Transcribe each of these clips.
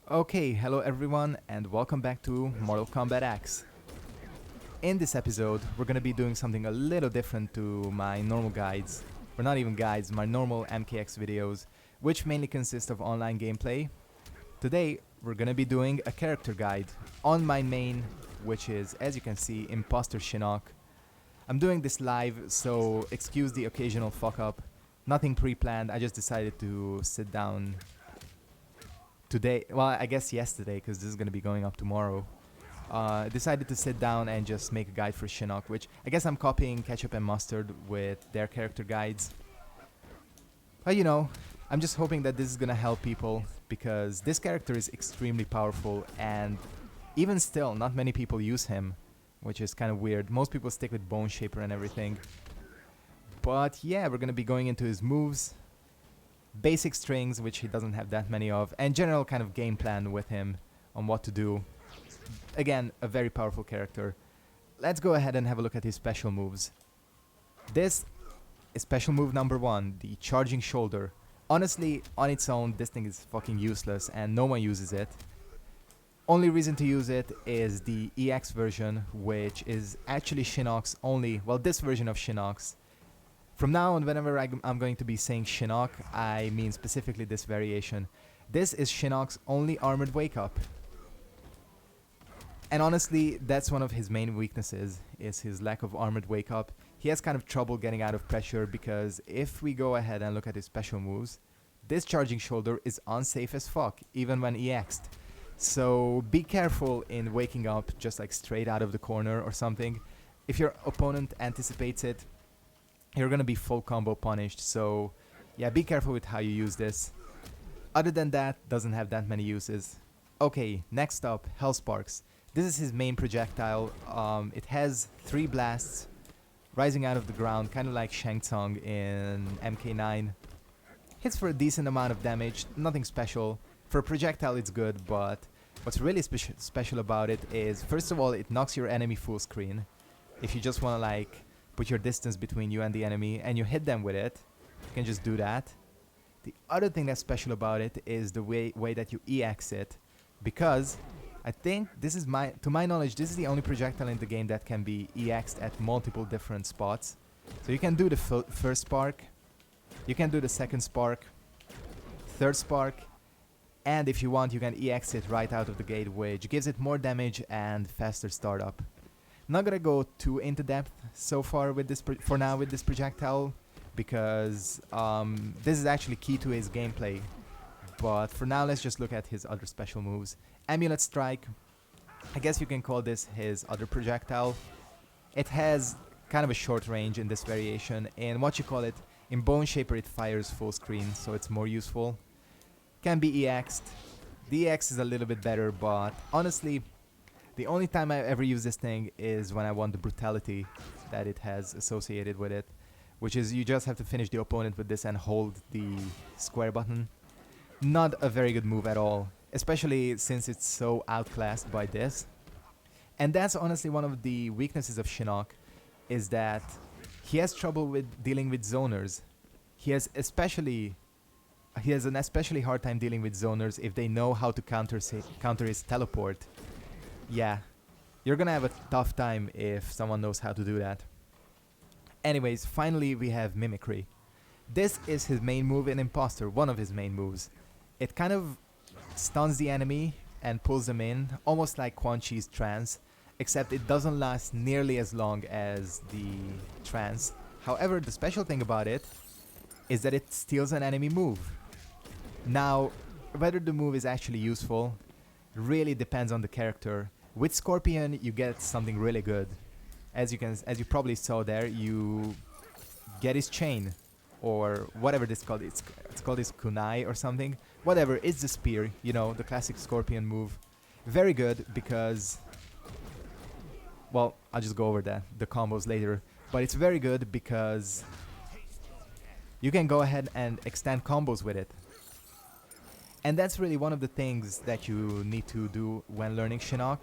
Okay, hello everyone and welcome back to Mortal Kombat X. In this episode, we're gonna be doing something a little different to my normal guides, or not even guides, my normal MKX videos, which mainly consist of online gameplay. Today, we're gonna be doing a character guide on my main, which is, as you can see, Impostor Shinnok. I'm doing this live, so excuse the occasional fuck up. Nothing pre-planned, I just decided to sit down today, well, I guess yesterday, because this is going to be going up tomorrow. Decided to sit down and just make a guide for Shinnok, which I guess I'm copying Ketchup and Mustard with their character guides. But you know, I'm just hoping that this is going to help people, because this character is extremely powerful, and even still, not many people use him, which is kind of weird. Most people stick with Bone Shaper and everything. But yeah, we're going to be going into his moves, basic strings, which he doesn't have that many of, and general kind of game plan with him on what to do. Again, a very powerful character. Let's go ahead and have a look at his special moves. This is special move number 1, the charging shoulder. Honestly, on its own, this thing is fucking useless and no one uses it. Only reason to use it is the EX version, which is actually Shinnok's only, well, this version of Shinnok's. From now on, whenever I'm going to be saying Shinnok, I mean specifically this variation. This is Shinnok's only armored wake-up. And honestly, that's one of his main weaknesses, is his lack of armored wake-up. He has kind of trouble getting out of pressure because if we go ahead and look at his special moves, this charging shoulder is unsafe as fuck, even when EX'd. So be careful in waking up just like straight out of the corner or something. If your opponent anticipates it, you're gonna be full combo punished, so yeah, be careful with how you use this. Other than that, doesn't have that many uses. Okay, next up, Hell Sparks. This is his main projectile. It has 3 blasts rising out of the ground, kind of like Shang Tsung in MK9. Hits for a decent amount of damage, nothing special. For a projectile it's good, but what's really special about it is, first of all, it knocks your enemy full screen. If you just wanna like put your distance between you and the enemy and you hit them with it, you can just do that. The other thing that's special about it is the way that you EX it, because I think this is to my knowledge, this is the only projectile in the game that can be EX'd at multiple different spots. So you can do the first spark, you can do the second spark, third spark, and if you want you can EX it right out of the gate, which gives it more damage and faster startup. Not gonna go too into depth so far with this for now with this projectile, because this is actually key to his gameplay. But for now, let's just look at his other special moves. Amulet Strike. I guess you can call this his other projectile. It has kind of a short range in this variation. In what you call it, in Bone Shaper, it fires full screen, so it's more useful. Can be EX'd. The EX is a little bit better, but honestly, the only time I ever use this thing is when I want the brutality that it has associated with it, which is you just have to finish the opponent with this and hold the square button. Not a very good move at all, especially since it's so outclassed by this. And that's honestly one of the weaknesses of Shinnok, is that he has trouble with dealing with zoners. He has an especially hard time dealing with zoners if they know how to counter his teleport. Yeah, you're gonna have a tough time if someone knows how to do that. Anyways, finally we have Mimicry. This is his main move in Impostor, one of his main moves. It kind of stuns the enemy and pulls them in, almost like Quan Chi's trance, except it doesn't last nearly as long as the trance. However, the special thing about it is that it steals an enemy move. Now, whether the move is actually useful really depends on the character. With Scorpion, you get something really good. As you probably saw there, you get his chain, or whatever this called. It's called his kunai or something. Whatever, it's the spear, you know, the classic Scorpion move. Very good because, well, I'll just go over the combos later. But it's very good because you can go ahead and extend combos with it. And that's really one of the things that you need to do when learning Shinnok.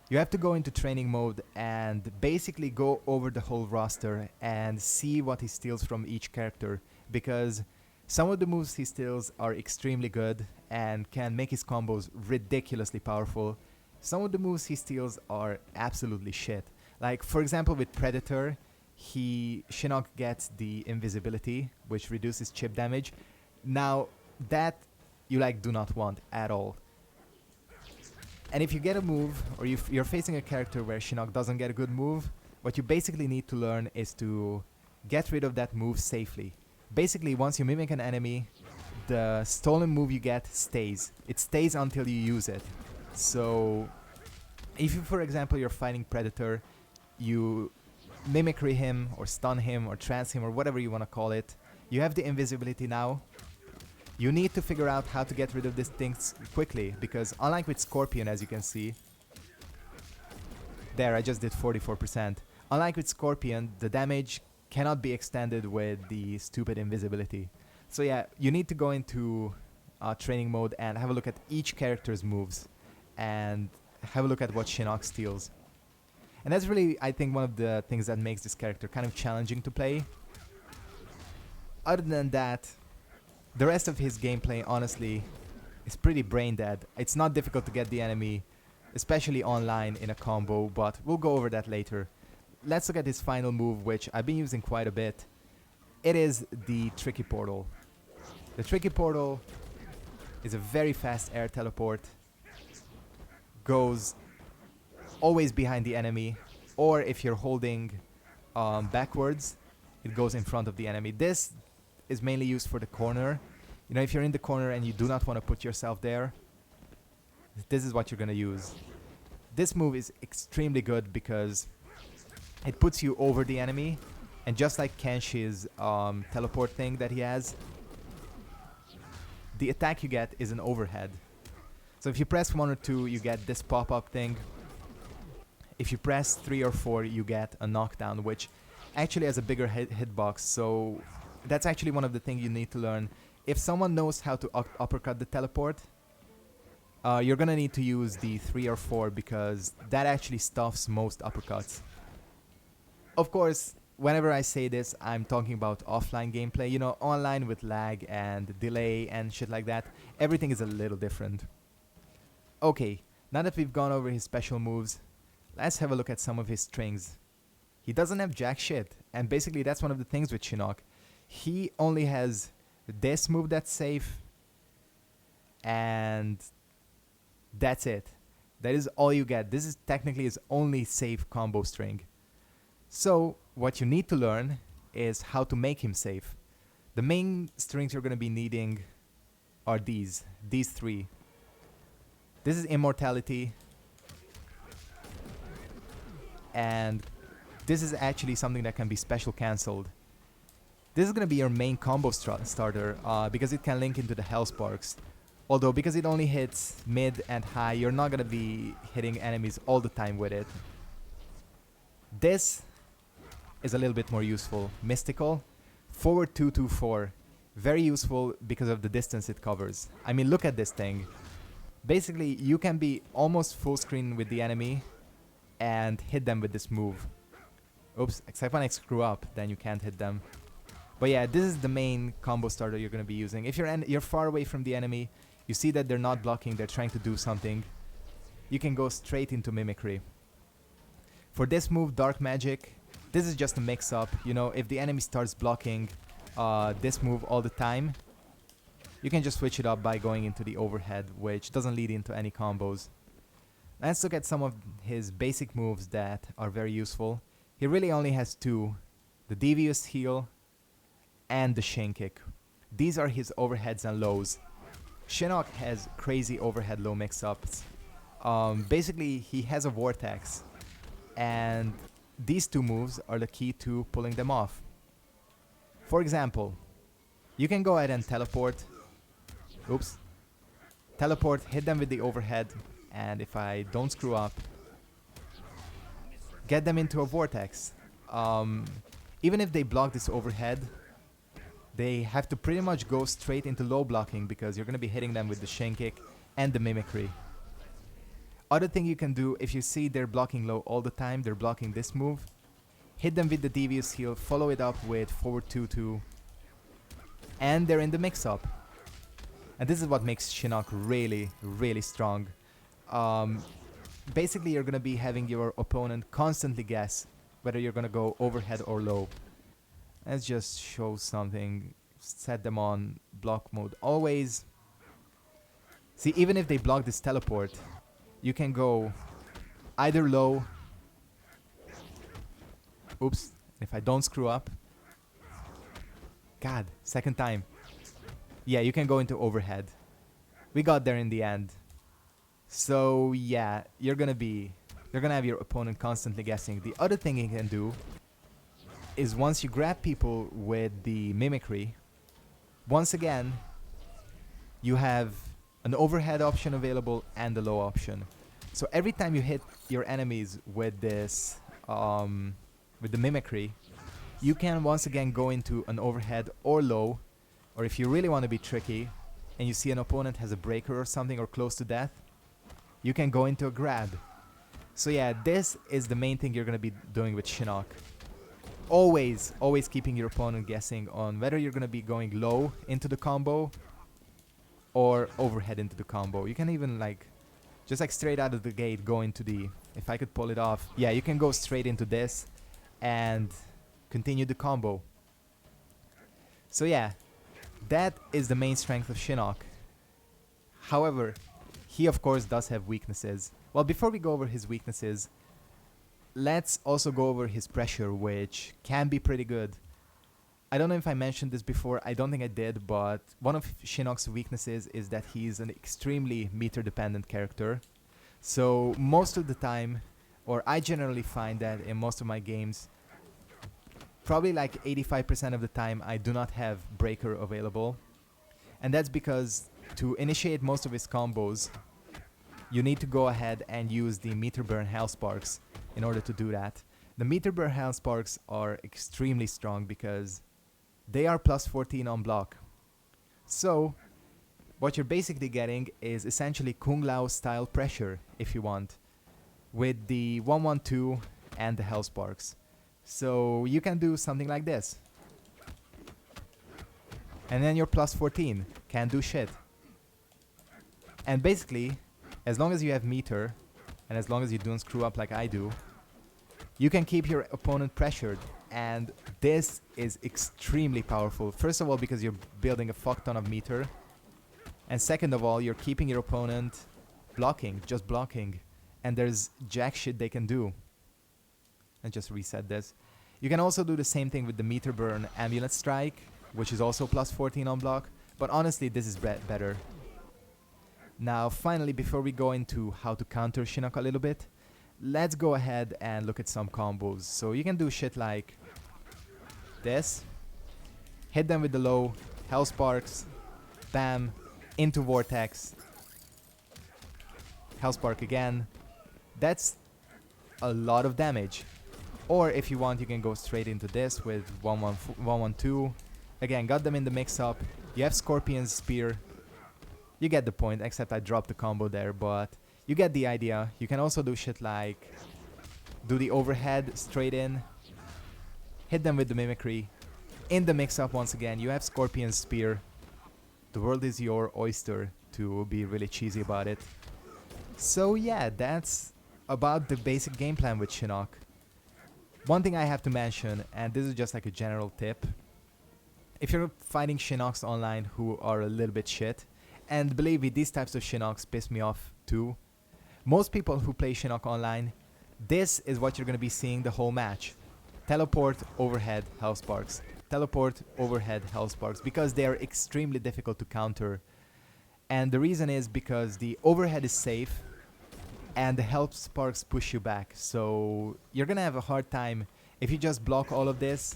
You have to go into training mode and basically go over the whole roster and see what he steals from each character, because Some of the moves he steals are extremely good and can make his combos ridiculously powerful. Some of the moves he steals are absolutely shit. Like, for example, with Predator, Shinnok gets the invisibility, which reduces chip damage. Now, that you do not want at all. And if you get a move, or you're facing a character where Shinnok doesn't get a good move, what you basically need to learn is to get rid of that move safely. Basically, once you mimic an enemy, the stolen move you get stays. It stays until you use it. So, if you, for example, you're fighting Predator, you mimicry him, or stun him, or trance him, or whatever you want to call it. You have the invisibility now. You need to figure out how to get rid of these things quickly, because unlike with Scorpion, as you can see, there I just did 44%. Unlike with Scorpion, the damage cannot be extended with the stupid invisibility. So yeah, you need to go into training mode and have a look at each character's moves and have a look at what Shinnok steals. And that's really, I think, one of the things that makes this character kind of challenging to play. Other than that, the rest of his gameplay, honestly, is pretty brain dead. It's not difficult to get the enemy, especially online in a combo, but we'll go over that later. Let's look at his final move, which I've been using quite a bit. It is the Tricky Portal. The Tricky Portal is a very fast air teleport. Goes always behind the enemy, or if you're holding backwards, it goes in front of the enemy. This is mainly used for the corner. You know, if you're in the corner and you do not want to put yourself there, this is what you're going to use. This move is extremely good because it puts you over the enemy, and just like Kenshi's teleport thing that he has, the attack you get is an overhead. So if you press 1 or 2, you get this pop-up thing. If you press 3 or 4, you get a knockdown, which actually has a bigger hitbox. So that's actually one of the things you need to learn. If someone knows how to uppercut the teleport, you're gonna need to use the 3 or 4 because that actually stuffs most uppercuts. Of course, whenever I say this, I'm talking about offline gameplay. You know, online with lag and delay and shit like that, everything is a little different. Okay, now that we've gone over his special moves, let's have a look at some of his strings. He doesn't have jack shit, and basically that's one of the things with Shinnok. He only has this move that's safe, and that's it. That is all you get. This is technically his only safe combo string. So what you need to learn is how to make him safe. The main strings you're going to be needing are these 3. This is Immortality, and this is actually something that can be special cancelled. This is going to be your main combo starter because it can link into the Hell Sparks. Although because it only hits mid and high, you're not going to be hitting enemies all the time with it. This is a little bit more useful. Mystical, forward 224. Very useful because of the distance it covers. I mean, look at this thing. Basically, you can be almost full screen with the enemy and hit them with this move. Oops, except when I screw up, then you can't hit them. But yeah, this is the main combo starter you're going to be using. If you're far away from the enemy, you see that they're not blocking, they're trying to do something, you can go straight into Mimicry. For this move, Dark Magic, this is just a mix-up. You know, if the enemy starts blocking this move all the time, you can just switch it up by going into the overhead, which doesn't lead into any combos. Let's look at some of his basic moves that are very useful. He really only has 2, the Devious Heal and the Shin Kick. These are his overheads and lows. Shinnok has crazy overhead low mix-ups. Basically, he has a Vortex, and these 2 moves are the key to pulling them off. For example, you can go ahead and teleport. Oops. Teleport, hit them with the overhead, and if I don't screw up, get them into a vortex. Even if they block this overhead, they have to pretty much go straight into low blocking because you're going to be hitting them with the Shin Kick and the Mimicry. Other thing you can do, if you see they're blocking low all the time, they're blocking this move, hit them with the Devious Heal, follow it up with forward 2-2, and they're in the mix-up. And this is what makes Shinnok really, really strong. Basically, you're going to be having your opponent constantly guess whether you're going to go overhead or low. Let's just show something. Set them on block mode. Always. See, even if they block this teleport, you can go either low. Oops. If I don't screw up. God, second time. Yeah, you can go into overhead. We got there in the end. So yeah, you're gonna have your opponent constantly guessing. The other thing you can do is once you grab people with the mimicry, once again, you have an overhead option available and a low option. So every time you hit your enemies with this, with the mimicry, you can once again go into an overhead or low, or if you really want to be tricky and you see an opponent has a breaker or something or close to death, you can go into a grab. So yeah, this is the main thing you're going to be doing with Shinnok. Always keeping your opponent guessing on whether you're going to be going low into the combo or overhead into the combo. You can even just straight out of the gate go into the, if I could pull it off, yeah, you can go straight into this and continue the combo. So yeah, that is the main strength of Shinnok. However, he of course does have weaknesses. Well, before we go over his weaknesses, let's also go over his pressure, which can be pretty good. I don't know if I mentioned this before, I don't think I did, but one of Shinnok's weaknesses is that he's an extremely meter dependent character. So most of the time, or I generally find that in most of my games, probably 85% of the time I do not have breaker available. And that's because to initiate most of his combos, you need to go ahead and use the meter burn hell sparks in order to do that. The meter burn hell sparks are extremely strong because they are plus 14 on block. So what you're basically getting is essentially Kung Lao style pressure, if you want, with the 112 and the hell sparks. So you can do something like this. And then you're plus 14. Can't do shit. And basically, as long as you have meter, and as long as you don't screw up like I do, you can keep your opponent pressured. And this is extremely powerful. First of all, because you're building a fuck ton of meter. And second of all, you're keeping your opponent blocking, just blocking. And there's jack shit they can do. And just reset this. You can also do the same thing with the meter burn amulet strike, which is also plus 14 on block. But honestly, this is better. Now, finally, before we go into how to counter Shinnok a little bit, let's go ahead and look at some combos. So you can do shit like this. Hit them with the low, hell sparks, bam, into vortex, hell spark again. That's a lot of damage. Or if you want, you can go straight into this with 112. Again, got them in the mix-up. You have Scorpion's Spear. You get the point, except I dropped the combo there, but you get the idea. You can also do shit like do the overhead straight in, hit them with the mimicry. In the mix-up once again, you have Scorpion's Spear. The world is your oyster, to be really cheesy about it. So yeah, that's about the basic game plan with Shinnok. One thing I have to mention, and this is just like a general tip, if you're fighting Shinnoks online who are a little bit shit, and believe me, these types of Shinnoks piss me off too. Most people who play Shinnok online, this is what you're going to be seeing the whole match. Teleport, overhead, hell sparks. Teleport, overhead, hell sparks. Because they are extremely difficult to counter. And the reason is because the overhead is safe and the hell sparks push you back. So you're going to have a hard time. If you just block all of this,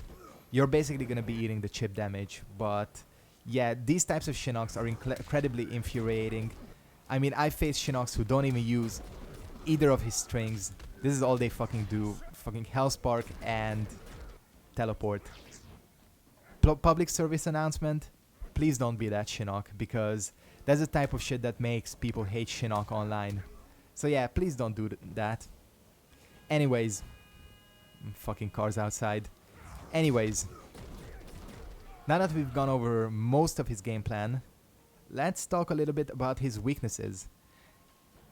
you're basically going to be eating the chip damage. But yeah, these types of Shinnoks are incredibly infuriating. I mean, I faced Shinnoks who don't even use either of his strings. This is all they fucking do. Fucking Hellspark and teleport. Public service announcement. Please don't be that Shinnok, because that's the type of shit that makes people hate Shinnok online. So yeah, please don't do that. Anyways. Fucking cars outside. Anyways. Now that we've gone over most of his game plan, let's talk a little bit about his weaknesses.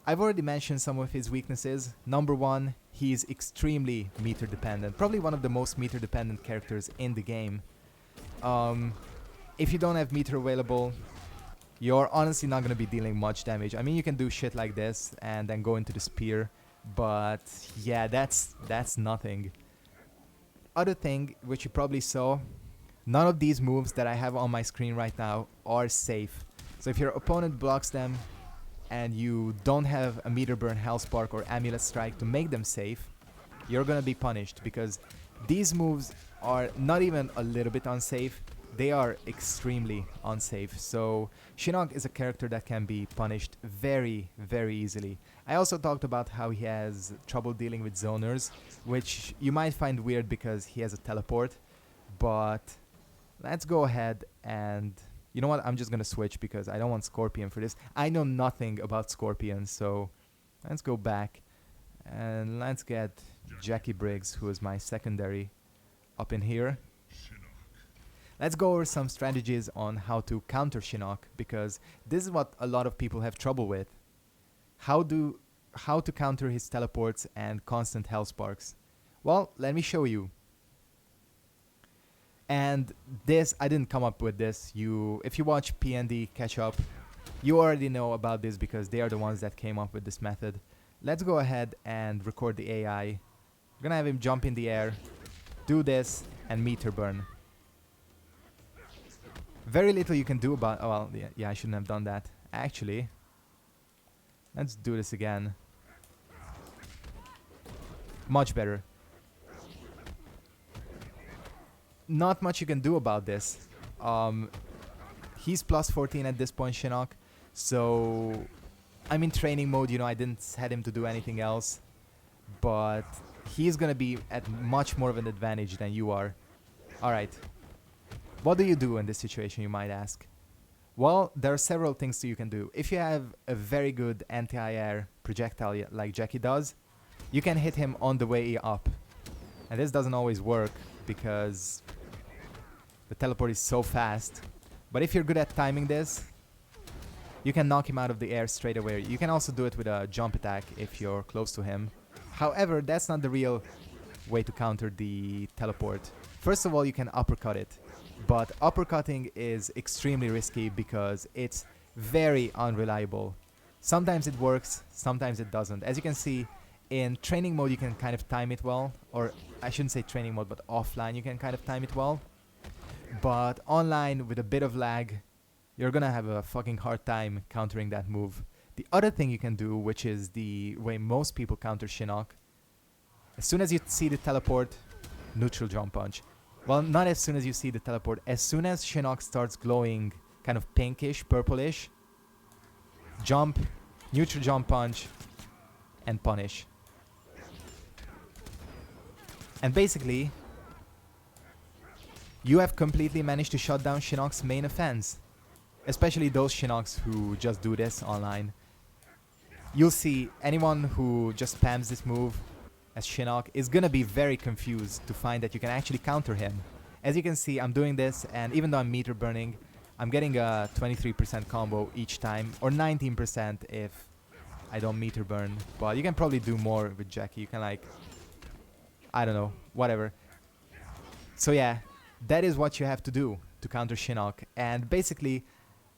I've already mentioned some of his weaknesses. Number one, he's extremely meter dependent. Probably one of the most meter dependent characters in the game. If you don't have meter available, you're honestly not going to be dealing much damage. I mean, you can do shit like this and then go into the spear, but yeah, that's nothing. Other thing, which you probably saw, none of these moves that I have on my screen right now are safe. So if your opponent blocks them and you don't have a meter burn, Hellspark, or Amulet Strike to make them safe, you're gonna be punished, because these moves are not even a little bit unsafe, they are extremely unsafe. So Shinnok is a character that can be punished very, very easily. I also talked about how he has trouble dealing with zoners, which you might find weird because he has a teleport, but let's go ahead and... You know what, I'm just gonna switch because I don't want Scorpion for this. I know nothing about Scorpion, so let's go back and let's get Jackie Briggs, who is my secondary, up in here. Let's go over some strategies on how to counter Shinnok, because this is what a lot of people have trouble with. How to counter his teleports and constant Hellsparks. Well, let me show you. And this, I didn't come up with this. If you watch PND catch up, you already know about this because they are the ones that came up with this method. Let's go ahead and record the AI. We're gonna have him jump in the air, do this, and meter burn. Very little you can do about... Oh, well, yeah, I shouldn't have done that. Actually, let's do this again. Much better. Not much you can do about this. He's plus 14 at this point, Shinnok. So I'm in training mode, you know, I didn't set him to do anything else. But he's gonna be at much more of an advantage than you are. Alright. What do you do in this situation, you might ask? Well, there are several things that you can do. If you have a very good anti-air projectile like Jackie does, you can hit him on the way up. And this doesn't always work because the teleport is so fast. But if you're good at timing this, you can knock him out of the air straight away. You can also do it with a jump attack if you're close to him. However, that's not the real way to counter the teleport. First of all, you can uppercut it. But uppercutting is extremely risky because it's very unreliable. Sometimes it works, sometimes it doesn't. As you can see, in training mode you can kind of time it well. Or I shouldn't say training mode, but offline you can kind of time it well. But online, with a bit of lag, you're gonna have a fucking hard time countering that move. The other thing you can do, which is the way most people counter Shinnok, as soon as you see the teleport, neutral jump punch. Well, not as soon as you see the teleport. As soon as Shinnok starts glowing kind of pinkish, purplish, jump, neutral jump punch, and punish. And basically, you have completely managed to shut down Shinnok's main offense. Especially those Shinnoks who just do this online. You'll see anyone who just spams this move as Shinnok is gonna be very confused to find that you can actually counter him. As you can see, I'm doing this, and even though I'm meter burning, I'm getting a 23% combo each time, or 19% if I don't meter burn. But you can probably do more with Jackie. You can, like, I don't know, whatever. So yeah, that is what you have to do to counter Shinnok. And basically,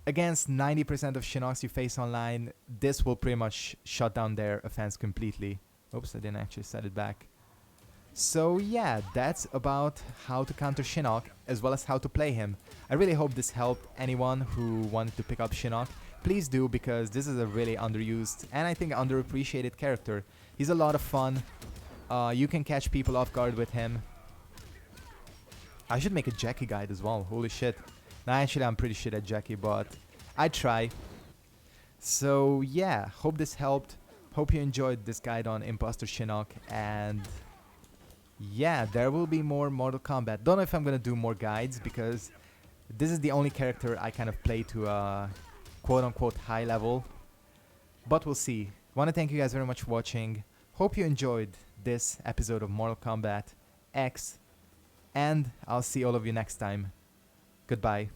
against 90% of Shinnoks you face online, this will pretty much shut down their offense completely. Oops, I didn't actually set it back. So yeah, that's about how to counter Shinnok, as well as how to play him. I really hope this helped anyone who wanted to pick up Shinnok. Please do, because this is a really underused and I think underappreciated character. He's a lot of fun. You can catch people off guard with him. I should make a Jackie guide as well, holy shit. Nah, actually I'm pretty shit at Jackie, but I try. So yeah, hope this helped. Hope you enjoyed this guide on Impostor Shinnok, and yeah, there will be more Mortal Kombat. Don't know if I'm gonna do more guides, because this is the only character I kind of play to a quote-unquote high level. But we'll see. Want to thank you guys very much for watching. Hope you enjoyed this episode of Mortal Kombat X, and I'll see all of you next time. Goodbye.